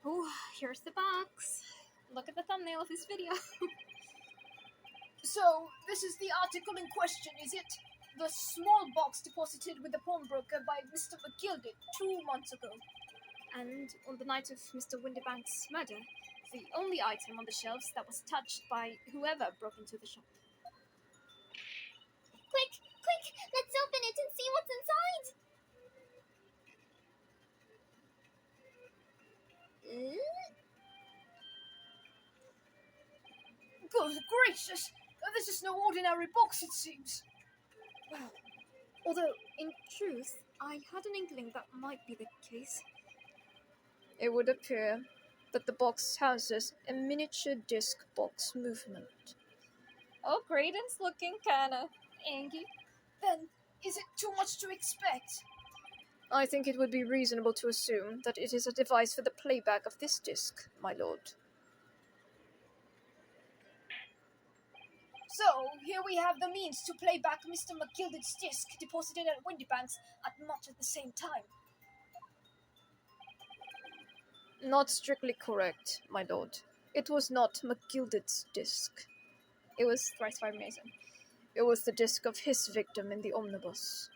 Oh, here's the box. Look at the thumbnail of this video. So, this is the article in question, is it? The small box deposited with the pawnbroker by Mr. 𝘗𝘬𝘐𝘬 2 months ago. And on the night of Mr. 𝘗𝘬𝘐𝑬𝑁𝑐's murder, the only item on the shelves that was touched by whoever broke into the shop. Quick! Let's open it and see what's inside! Good gracious! This is no ordinary box, it seems. Well, although, in truth, I had an inkling that might be the case. It would appear that the box houses a miniature disc box movement. Oh, Graydon's looking kinda angry. Then, is it too much to expect? I think it would be reasonable to assume that it is a device for the playback of this disc, my lord. So, here we have the means to play back Mr. 𝘗𝘬𝘐𝑬𝑁𝑐's disc deposited at 𝘗𝘬𝘐𝑬𝑁𝑐's at much at the same time. Not strictly correct, my lord. It was not 𝘗𝘗𝘬𝑁𝑐's disc. It was thrice five Mason. It was the disc of his victim in the omnibus.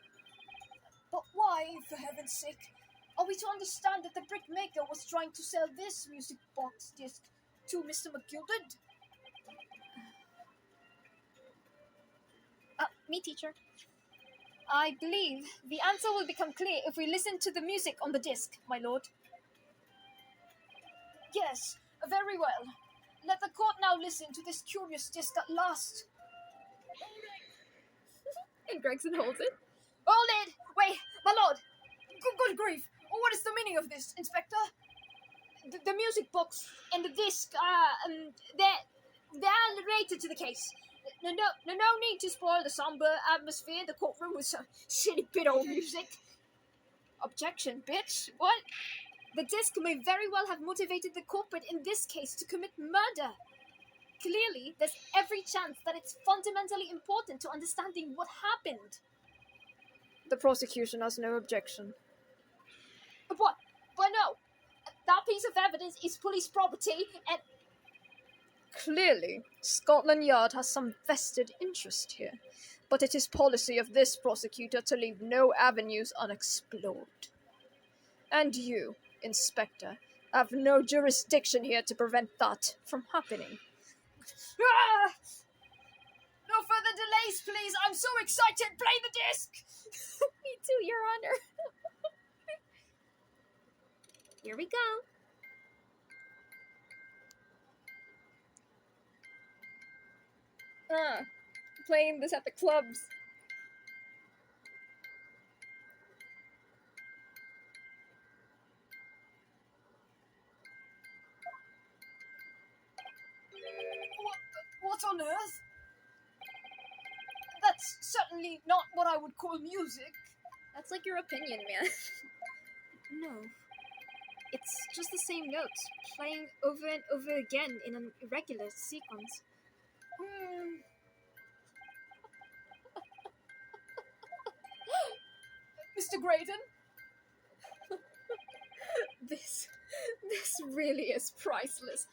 But why, for heaven's sake? Are we to understand that the brickmaker was trying to sell this music box disc to Mr. 𝘗𝘗𝘬𝘐𝑬𝑁𝑐? Me, teacher. I believe the answer will become clear if we listen to the music on the disc, my lord. Yes, very well. Let the court now listen to this curious disc at last. And Gregson holds it. Hold it! Wait, my lord! Good grief! What is the meaning of this, Inspector? The music box and the disc, they're related to the case. No need to spoil the somber atmosphere in the courtroom with some silly bit of music. Objection, bitch. What? The disc may very well have motivated the culprit in this case to commit murder. Clearly, there's every chance that it's fundamentally important to understanding what happened. The prosecution has no objection. But no! That piece of evidence is police property and... Clearly, Scotland Yard has some vested interest here, but it is policy of this prosecutor to leave no avenues unexplored. And you, Inspector, have no jurisdiction here to prevent that from happening. Ah! No further delays, please! I'm so excited! Play the disc! Me too, Your Honor. Here we go. Playing this at the clubs. What on earth? That's certainly not what I would call music. That's like your opinion, man. No. It's just the same notes, playing over and over again in an irregular sequence. Mr. Graydon? This really is priceless.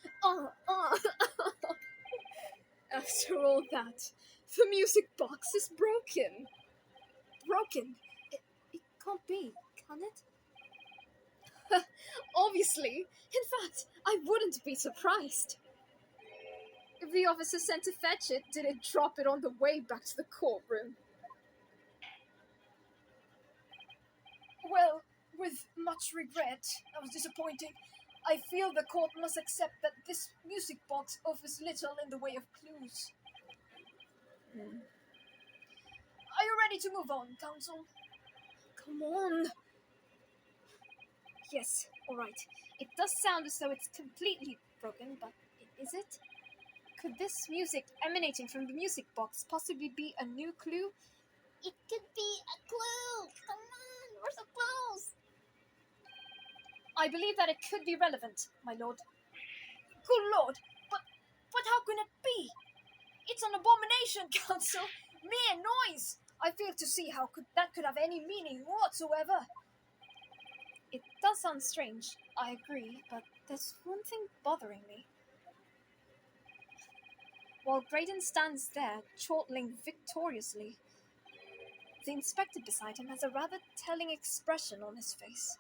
After all that, the music box is broken. Broken? It can't be, can it? Obviously. In fact, I wouldn't be surprised. If the officer sent to fetch it didn't drop it on the way back to the courtroom. Well, with much regret, that was disappointing. I feel the court must accept that this music box offers little in the way of clues. Are you ready to move on, counsel? Come on. Yes, alright. It does sound as though it's completely broken, but is it? Could this music emanating from the music box possibly be a new clue? It could be a clue! Come on, we're so close! I believe that it could be relevant, my lord. Good lord, but how can it be? It's an abomination, counsel! Mere noise! I fail to see how that could have any meaning whatsoever. It does sound strange, I agree, but there's one thing bothering me. While Graydon stands there, chortling victoriously, the inspector beside him has a rather telling expression on his face.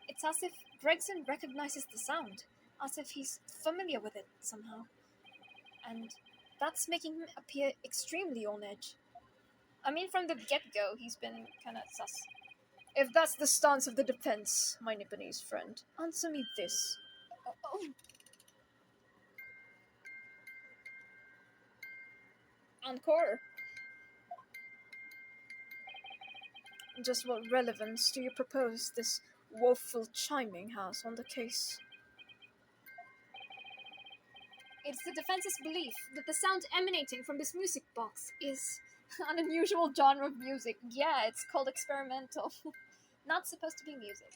It's as if Gregson recognizes the sound, as if he's familiar with it somehow. And that's making him appear extremely on edge. I mean, from the get-go, he's been kinda sus. If that's the stance of the defense, my Nipponese friend, answer me this. Encore. Just what relevance do you propose this woeful chiming has on the case? It's the defense's belief that the sound emanating from this music box is an unusual genre of music. Yeah, it's called experimental. Not supposed to be music.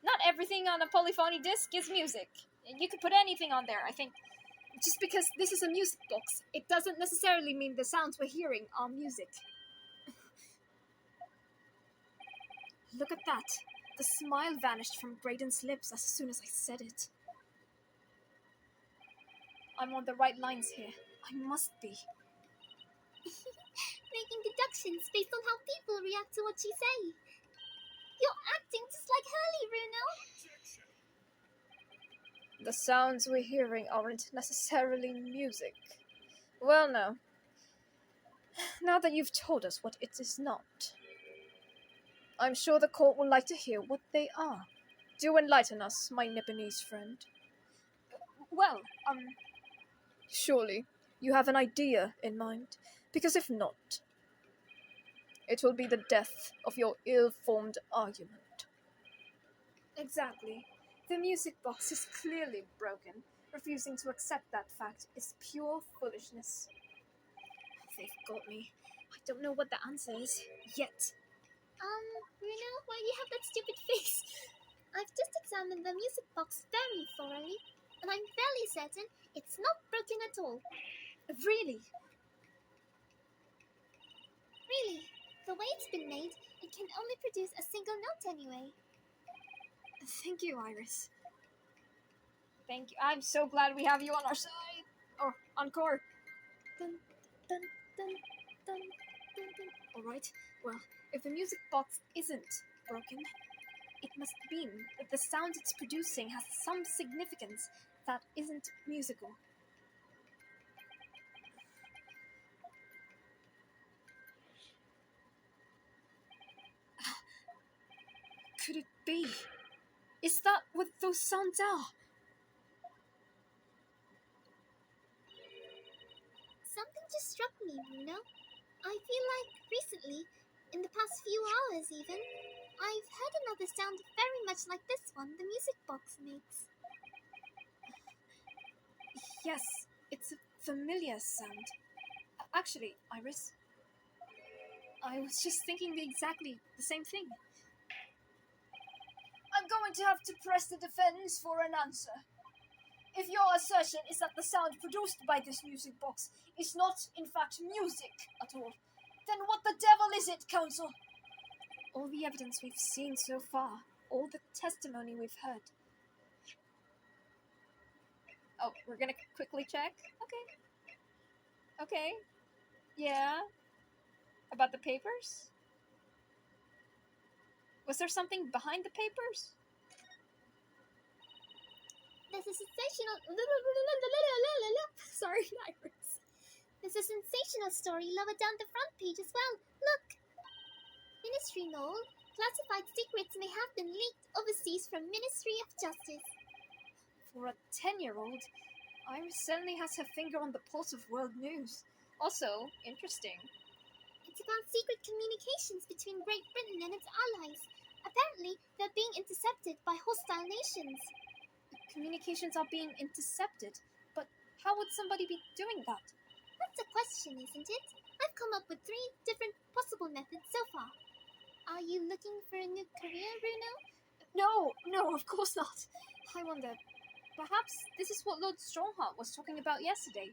Not everything on a polyphony disc is music. You could put anything on there, I think. Just because this is a music box, it doesn't necessarily mean the sounds we're hearing are music. Look at that. The smile vanished from Graydon's lips as soon as I said it. I'm on the right lines here. I must be. Making deductions based on how people react to what you say. You're acting just like Hurley, Bruno. The sounds we're hearing aren't necessarily music. Well, no. Now that you've told us what it is not, I'm sure the court would like to hear what they are. Do enlighten us, my Nipponese friend. Well, Surely you have an idea in mind, because if not, it will be the death of your ill-formed argument. Exactly. The music box is clearly broken. Refusing to accept that fact is pure foolishness. They've got me. I don't know what the answer is, yet. Bruno, why do you have that stupid face? I've just examined the music box very thoroughly, and I'm fairly certain it's not broken at all. Really? Really, the way it's been made, it can only produce a single note anyway. Thank you, Iris. Thank you. I'm so glad we have you on our side. Oh, encore. Dun, dun, dun, dun, dun, dun. Alright, well, if the music box isn't broken, it must mean that the sound it's producing has some significance that isn't musical. Could it be? Is that what those sounds are? Something just struck me, Bruno. I feel like recently, in the past few hours even, I've heard another sound very much like this one the music box makes. Yes, it's a familiar sound. Actually, Iris, I was just thinking exactly the same thing. I'm going to have to press the defense for an answer. If your assertion is that the sound produced by this music box is not, in fact, music at all, then what the devil is it, counsel? All the evidence we've seen so far, all the testimony we've heard. Oh, we're gonna quickly check? Okay. Yeah. About the papers? Was there something behind the papers? There's a sensational... Sorry, Iris. There's a sensational story lower down the front page as well. Look! Ministry Mole. Classified secrets may have been leaked overseas from Ministry of Justice. For a 10-year-old, Iris certainly has her finger on the pulse of world news. Also, interesting. It's about secret communications between Great Britain and its allies. Apparently, they're being intercepted by hostile nations. Communications are being intercepted, but how would somebody be doing that? That's a question, isn't it? I've come up with 3 different possible methods so far. Are you looking for a new career, Bruno? No, of course not. I wonder, perhaps this is what Lord Strongheart was talking about yesterday.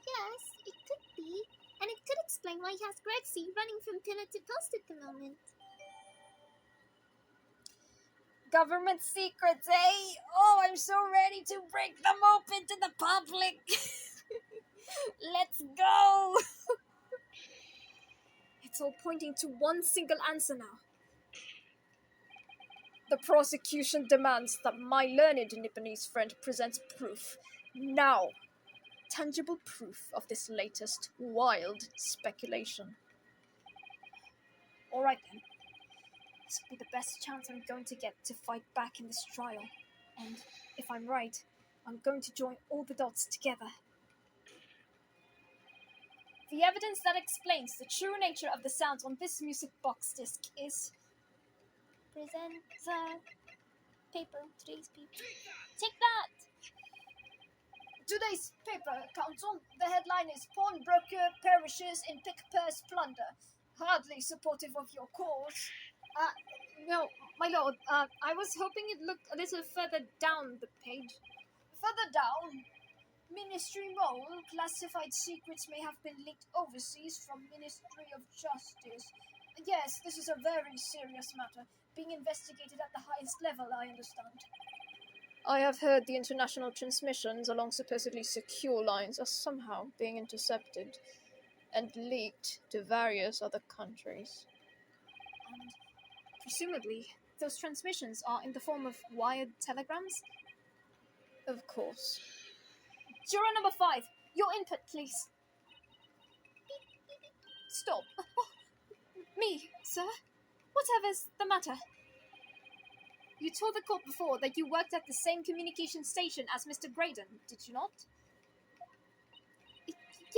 Yes, it could be. And it could explain why he has Gregsy running from pillar to post at the moment. Government secrets, eh? Oh, I'm so ready to break them open to the public. Let's go. It's all pointing to one single answer now. The prosecution demands that my learned Nipponese friend presents proof. Now. Tangible proof of this latest wild speculation. Alright then. This will be the best chance I'm going to get to fight back in this trial. And if I'm right, I'm going to join all the dots together. The evidence that explains the true nature of the sounds on this music box disc is... Present the paper, today's paper. Take that! Today's paper, Counsel. The headline is Pawnbroker Perishes in Pick-Purse Plunder. Hardly supportive of your cause. No, my lord, I was hoping it looked a little further down the page. Further down? Ministry role, classified secrets may have been leaked overseas from Ministry of Justice. Yes, this is a very serious matter, being investigated at the highest level, I understand. I have heard the international transmissions along supposedly secure lines are somehow being intercepted and leaked to various other countries. And presumably, those transmissions are in the form of wired telegrams? Of course. Juror number 5, your input, please. Stop. Me, sir? Whatever's the matter? You told the court before that you worked at the same communication station as Mr. Graydon, did you not?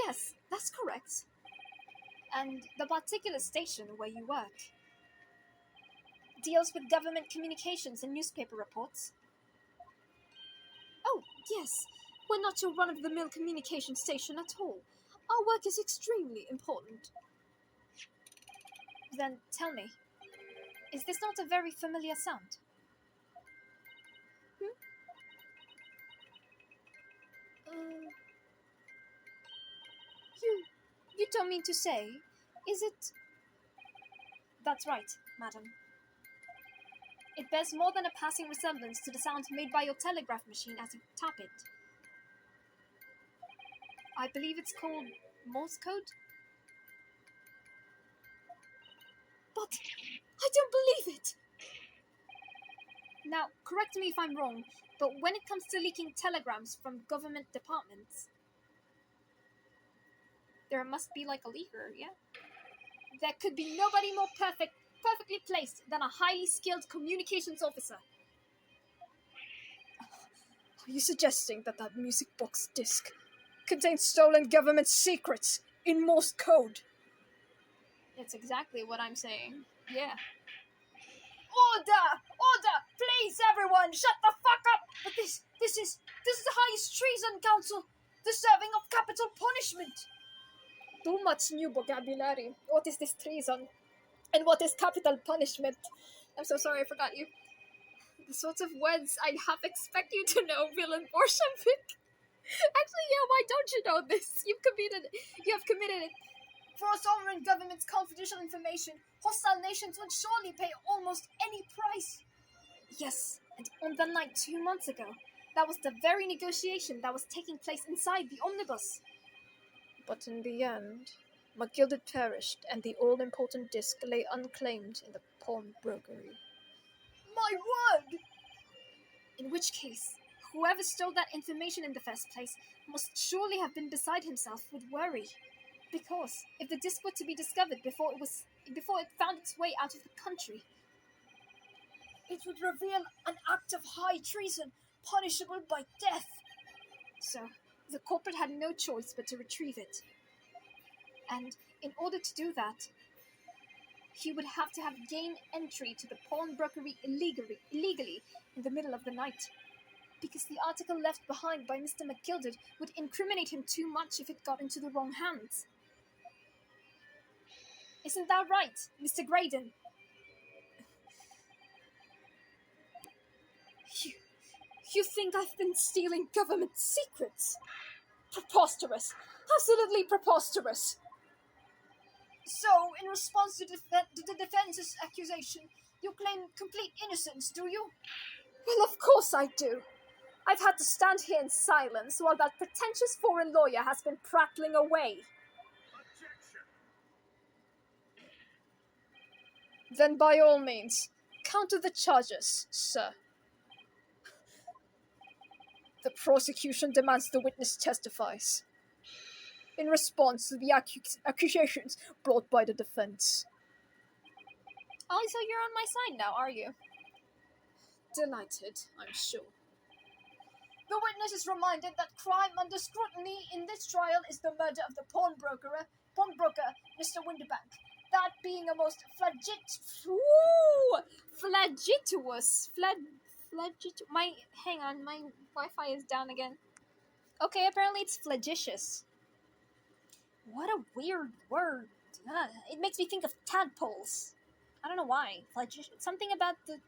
Yes, that's correct. And the particular station where you work deals with government communications and newspaper reports? Oh, yes. We're not your run-of-the-mill communication station at all. Our work is extremely important. Then tell me, is this not a very familiar sound? You don't mean to say, is it... That's right, madam. It bears more than a passing resemblance to the sound made by your telegraph machine as you tap it. I believe it's called Morse code? But I don't believe it! Now, correct me if I'm wrong, but when it comes to leaking telegrams from government departments, there must be like a leaker, yeah? There could be nobody more perfectly placed than a highly skilled communications officer. Are you suggesting that music box disc contains stolen government secrets in Morse code? That's exactly what I'm saying. Yeah. Order! Order! Please, everyone, shut the fuck up! But this is the highest treason, Counsel! The serving of capital punishment! Too much new vocabulary. What is this treason? And what is capital punishment? I'm so sorry, I forgot you. The sorts of words I'd half expect you to know, villain Bolshevik. Actually, yeah, why don't you know this? You have committed it. For a sovereign government's confidential information, hostile nations would surely pay almost any price. Yes, and on the night 2 months ago, that was the very negotiation that was taking place inside the omnibus. But in the end, McGilded perished, and the all-important disc lay unclaimed in the pawnbrokery. My word! In which case, whoever stole that information in the first place must surely have been beside himself with worry. Because if the disc were to be discovered before it found its way out of the country, it would reveal an act of high treason, punishable by death. So, the culprit had no choice but to retrieve it. And in order to do that, he would have to have gained entry to the pawnbrokery illegally in the middle of the night. Because the article left behind by Mr. McGilded would incriminate him too much if it got into the wrong hands. Isn't that right, Mr. Graydon? You think I've been stealing government secrets? Preposterous. Absolutely preposterous. So, in response to the defense's accusation, You claim complete innocence, do you? Well, of course I do. I've had to stand here in silence while that pretentious foreign lawyer has been prattling away. Then by all means, counter the charges, sir. The prosecution demands the witness testifies in response to the accusations brought by the defense. Oh, so you're on my side now, are you? Delighted, I'm sure. The witness is reminded that crime under scrutiny in this trial is the murder of the pawnbroker, Mr. Winterbank. That being a most hang on, my Wi-Fi is down again. Okay, apparently it's flagitious. What a weird word. It makes me think of tadpoles. I don't know why. Something about the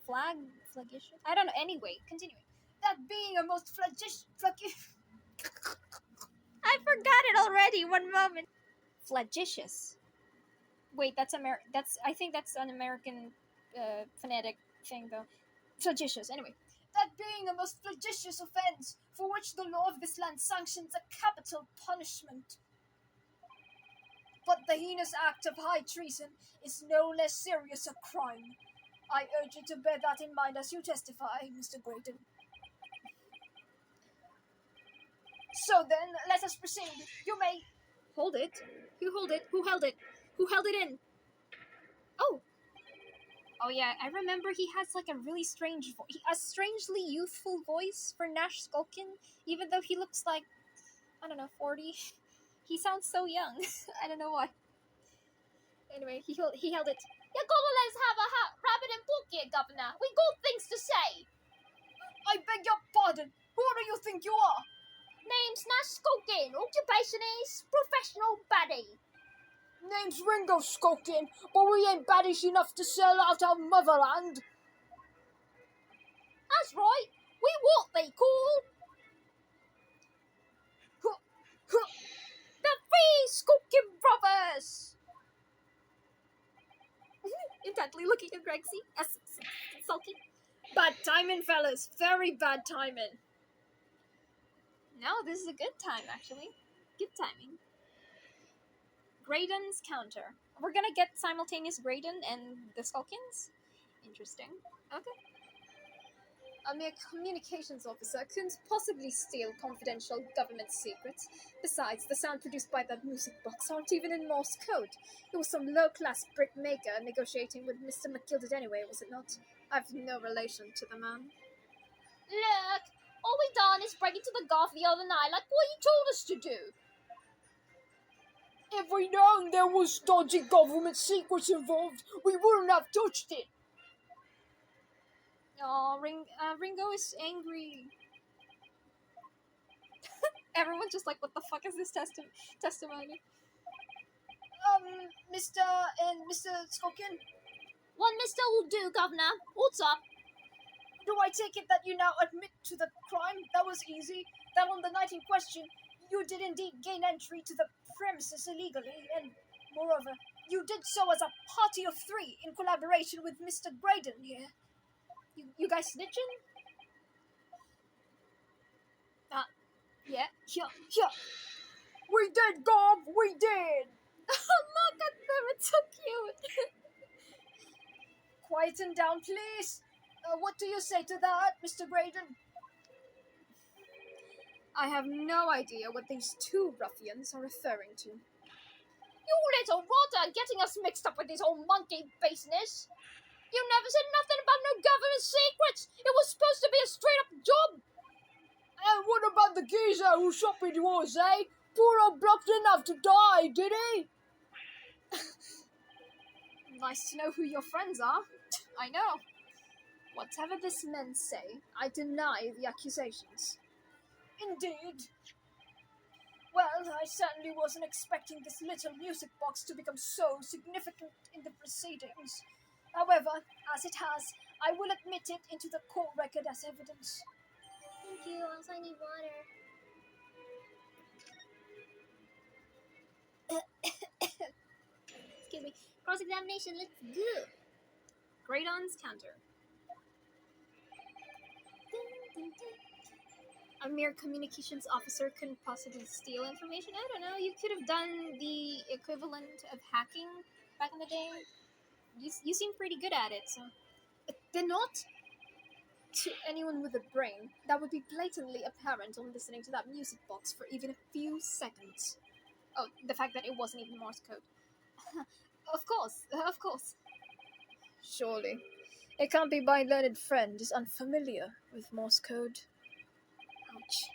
flagitious? I don't know. Anyway, continuing. That being a most flagitious... I forgot it already. One moment. Flagitious. Wait, I think that's an American phonetic thing, though. Flagitious. Anyway. That being a most flagitious offense, for which the law of this land sanctions a capital punishment. But the heinous act of high treason is no less serious a crime. I urge you to bear that in mind as you testify, Mr. Graydon. So then, let us proceed. You may... Hold it. You hold it. Who held it? Who held it in? Oh. Oh yeah, I remember he has like a really strange a strangely youthful voice for Nash Skulkin, even though he looks like, I don't know, 40. He sounds so young. I don't know why. Anyway, he held it. You're gonna let us have a rabbit and book here, Governor. We got things to say. I beg your pardon. Who do you think you are? Name's Nash Skulkin. Occupation is professional baddie. Name's Ringo Skulkin, but we ain't baddies enough to sell out our motherland. That's right. We what they call the Three Skulkin Brothers. Intently looking at Gregsy, sulky. Bad timing, fellas. Very bad timing. No, this is a good time, actually. Good timing. Graydon's counter. We're gonna get simultaneous Graydon and the Skulkins? Interesting. Okay. A mere communications officer couldn't possibly steal confidential government secrets. Besides, the sound produced by that music box aren't even in Morse code. It was some low-class brickmaker negotiating with Mr. McGilded anyway, was it not? I've no relation to the man. Look, all we done is break into the golf the other night like what you told us to do. If we'd known there was dodgy government secrets involved, we wouldn't have touched it. Oh, Ringo is angry. Everyone's just like, what the fuck is this testimony? Mr. and Mr. Skulkin? One mister will do, Governor. What's up? Do I take it that you now admit to the crime? That was easy. That on the night in question, you did indeed gain entry to the premises illegally, and, moreover, you did so as a party of three in collaboration with Mr. Graydon here. You guys snitching? Yeah. We did, Gov! We did! Look at them, it's so cute! Quieten down, please. What do you say to that, Mr. Graydon? I have no idea what these two ruffians are referring to. You little rotter, getting us mixed up with this whole monkey business. You never said nothing about no government secrets. It was supposed to be a straight-up job. And what about the geezer who shot me yours, eh? Poor old bloke's enough to die, did he? Nice to know who your friends are. I know. Whatever this men say, I deny the accusations. Indeed. Well, I certainly wasn't expecting this little music box to become so significant in the proceedings. However, as it has, I will admit it into the court record as evidence. Thank you. Also, I need water. Excuse me. Cross-examination, let's go. Great Aunt's counter. A mere communications officer couldn't possibly steal information. I don't know, you could have done the equivalent of hacking back in the day. You seem pretty good at it, so... They're not? To anyone with a brain, that would be blatantly apparent on listening to that music box for even a few seconds. Oh, the fact that it wasn't even Morse code. Of course. Surely. It can't be my learned friend is unfamiliar with Morse code. Ouch.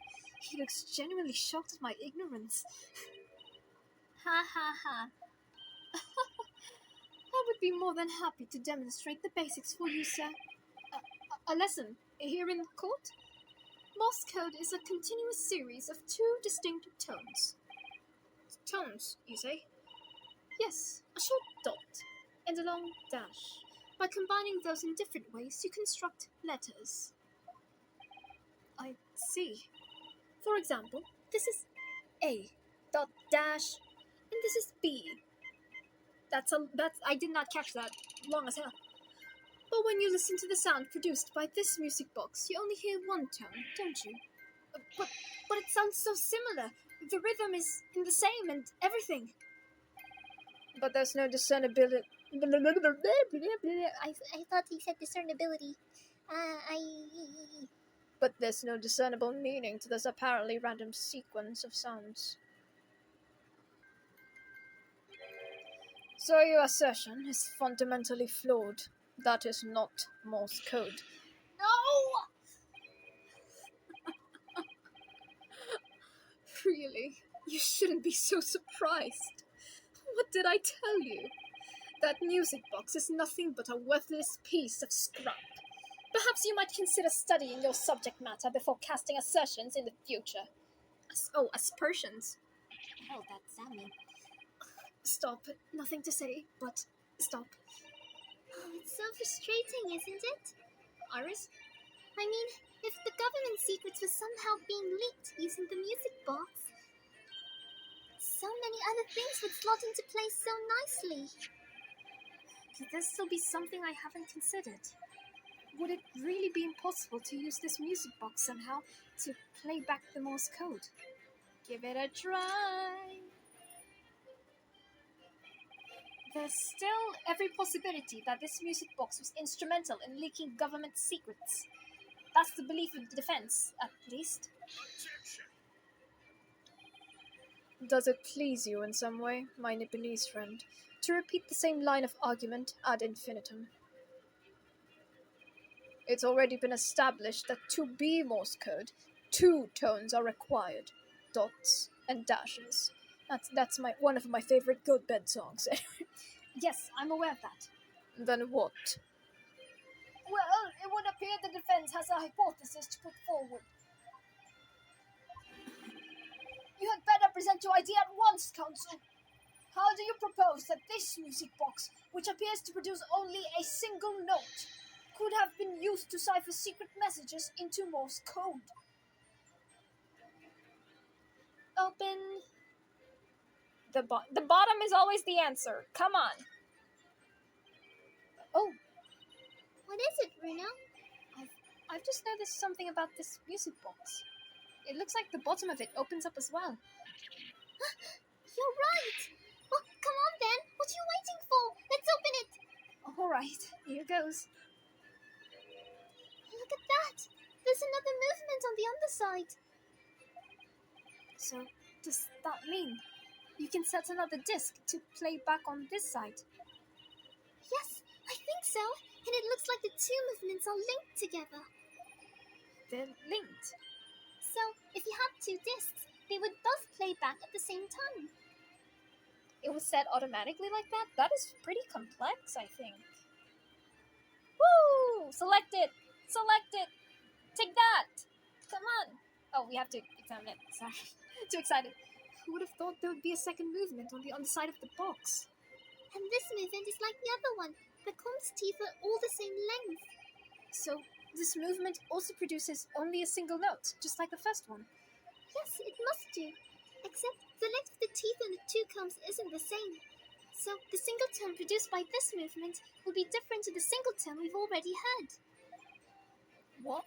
He looks genuinely shocked at my ignorance. Ha ha ha. I would be more than happy to demonstrate the basics for you, sir. A lesson here in court? Morse code is a continuous series of two distinct tones. Tones, you say? Yes, a short dot and a long dash. By combining those in different ways, you construct letters. I see. For example, this is A, dot dash, and this is B. I did not catch that. Long as hell. But when you listen to the sound produced by this music box, you only hear one tone, don't you? But it sounds so similar. The rhythm is in the same and everything. But there's no discernibility. I thought he said discernibility. But there's no discernible meaning to this apparently random sequence of sounds. So your assertion is fundamentally flawed. That is not Morse code. No! Really? You shouldn't be so surprised. What did I tell you? That music box is nothing but a worthless piece of scrap. Perhaps you might consider studying your subject matter before casting assertions in the future. Aspersions. Oh, that's Sammy. Stop. Nothing to say, but stop. Oh, it's so frustrating, isn't it? Iris? I mean, if the government secrets were somehow being leaked using the music box, so many other things would slot into place so nicely. Could there still be something I haven't considered? Would it really be impossible to use this music box somehow to play back the Morse code? Give it a try. There's still every possibility that this music box was instrumental in leaking government secrets. That's the belief of the defense, at least. Does it please you in some way, my Nipponese friend, to repeat the same line of argument ad infinitum? It's already been established that to be Morse code, two tones are required, dots and dashes. That's one of my favorite go to bed songs. Yes, I'm aware of that. Then what? Well, it would appear the defense has a hypothesis to put forward. You had better present your idea at once, counsel. How do you propose that this music box, which appears to produce only a single note, could have been used to cipher secret messages into Morse code? Open. The bottom is always the answer. Come on. Oh, What is it, Bruno? I've just noticed something about this music box. It looks like the bottom of it opens up as well. You're right! Well, come on then! What are you waiting for? Let's open it! Alright, here goes. Look at that! There's another movement on the underside. So, does that mean you can set another disc to play back on this side? Yes, I think so. And it looks like the two movements are linked together. They're linked. So, if you had two discs, they would both play back at the same time. It was set automatically like that? That is pretty complex, I think. Woo! Select it! Select it! Take that! Come on! Oh, we have to examine it. Sorry. Too excited. Who would have thought there would be a second movement on the underside of the box? And this movement is like the other one. The comb's teeth are all the same length. So, this movement also produces only a single note, just like the first one. Yes, it must do. Except the length of the teeth on the two combs isn't the same. So the single tone produced by this movement will be different to the single tone we've already heard. What?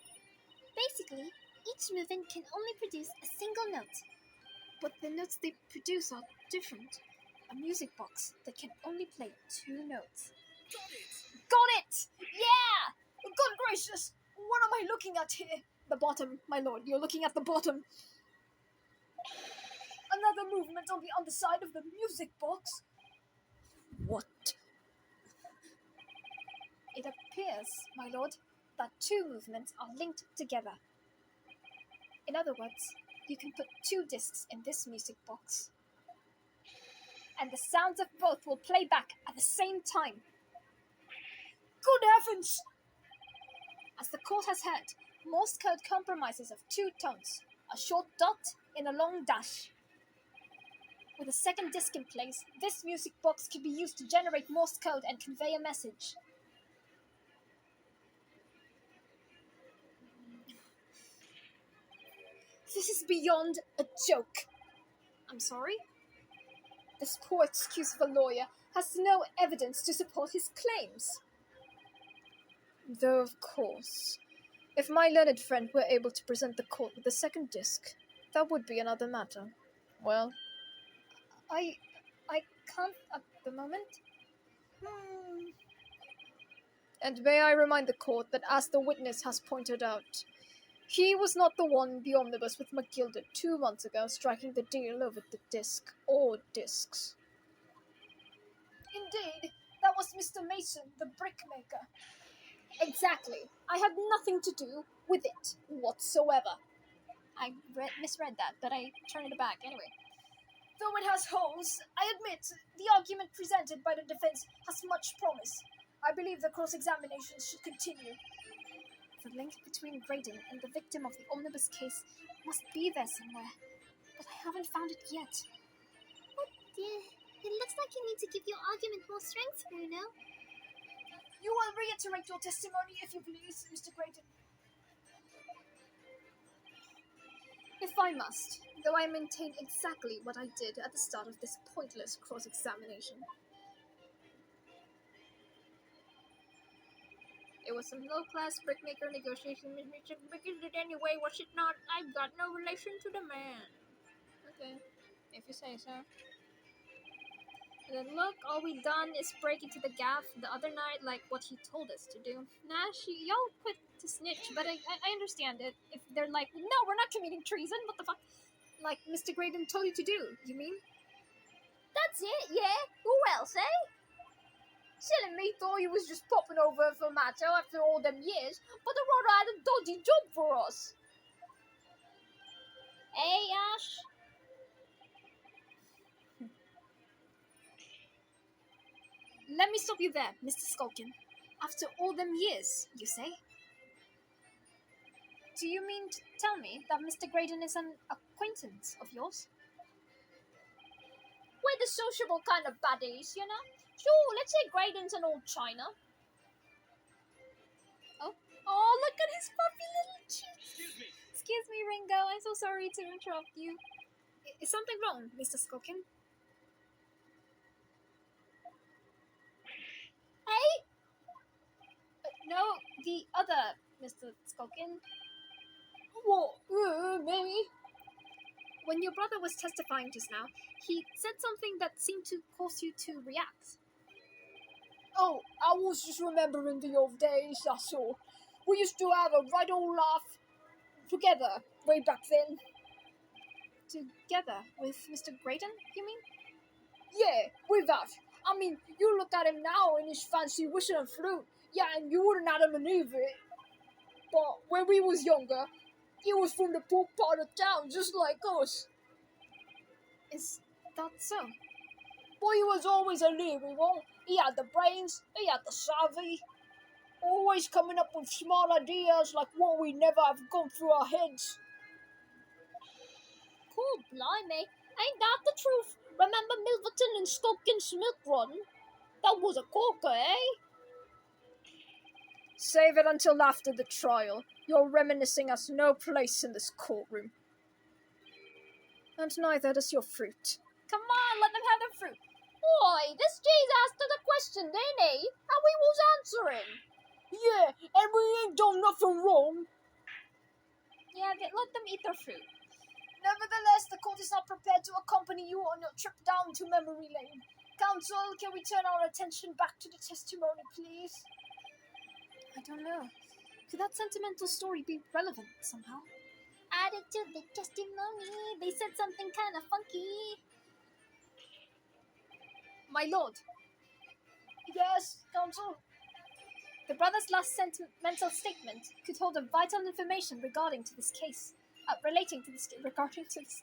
Basically, each movement can only produce a single note. But the notes they produce are different. A music box that can only play 2 notes. Got it! Yeah! Good gracious! What am I looking at here? The bottom, my lord. You're looking at the bottom. Another movement on the underside of the music box. What? It appears, my lord, that 2 movements are linked together. In other words, you can put 2 discs in this music box, and the sounds of both will play back at the same time. Good heavens! As the court has heard, Morse code compromises of 2 tones, a short dot in a long dash. With a second disc in place, this music box can be used to generate Morse code and convey a message. This is beyond a joke. I'm sorry? This poor excuse of a lawyer has no evidence to support his claims. Though, of course, if my learned friend were able to present the court with a second disc, that would be another matter. Well, I can't at the moment. And may I remind the court that, as the witness has pointed out, he was not the one in the omnibus with McGilda 2 months ago striking the deal over the disc or discs. Indeed, that was Mr. Mason, the brickmaker. Exactly. I had nothing to do with it whatsoever. I misread that, but I turned it back anyway. Though it has holes, I admit the argument presented by the defense has much promise. I believe the cross-examination should continue. The link between Graydon and the victim of the omnibus case must be there somewhere, but I haven't found it yet. Oh dear, it looks like you need to give your argument more strength, Bruno. You will reiterate your testimony, if you please, Mr. Graydon. If I must, though I maintain exactly what I did at the start of this pointless cross-examination. It was some low-class brickmaker negotiation. Mr. Brickers did anyway, was it not? I've got no relation to the man. Okay, if you say so. And then look, all we done is break into the gaff the other night like what he told us to do. Nah, y'all quit to snitch, but I understand it. If they're like, no, we're not committing treason, what the fuck? Like Mr. Graydon told you to do, you mean? That's it, yeah? Who else, eh? Sil and me thought he was just popping over for Matto after all them years, but the Rodder had a dodgy job for us. Hey, Ash? Let me stop you there, Mr. Skulkin. After all them years, you say? Do you mean to tell me that Mr. Graydon is an acquaintance of yours? We're the sociable kind of buddies, you know? Sure, let's say Graydon's an old china. Oh, look at his puppy little cheeks. Excuse me, Ringo. I'm so sorry to interrupt you. Is something wrong, Mr. Skulkin? Hey? No, the other Mr. Skulkin. What? Maybe? When your brother was testifying just now, he said something that seemed to cause you to react. Oh, I was just remembering the old days, that's all. We used to have a right old laugh together way back then. Together with Mr. Graydon, you mean? Yeah, with that. I mean, you look at him now in his fancy whistle and flute, yeah, and you wouldn't have to maneuver it. But when we was younger, he was from the poor part of town, just like us. Is that so? Boy, he was always a leery one. He had the brains, he had the savvy. Always coming up with smart ideas like what we never have gone through our heads. Cool, blimey. Ain't that the truth? Remember Milverton and Skulkin's milk run? That was a corker, eh? Save it until after the trial. Your reminiscing has no place in this courtroom. And neither does your fruit. Come on, let them have their fruit. Oi, this Jay's asked us a question, didn't he? And we was answering. Yeah, and we ain't done nothing wrong. Yeah, let them eat their food. Nevertheless, the court is not prepared to accompany you on your trip down to memory lane. Counsel, can we turn our attention back to the testimony, please? I don't know. Could that sentimental story be relevant somehow? Added to the testimony, they said something kind of funky. My lord. Yes, counsel. The brother's last sentimental statement could hold a vital information regarding to this case. Relating to this,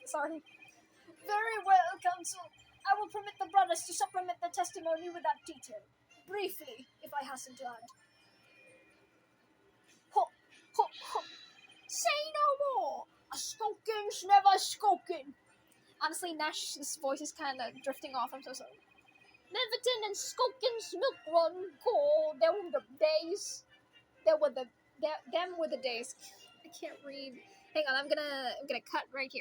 sorry. Very well, counsel. I will permit the brothers to supplement the testimony with that detail. Briefly, if I hasten to add. Ho, ho, ho. Say no more. A skulkin's never skulking. Honestly, Nash's voice is kind of drifting off. I'm so sorry. Neverton and Skulkin's milk run. Oh, there were the days. Them were the days. I can't read. Hang on, I'm gonna cut right here.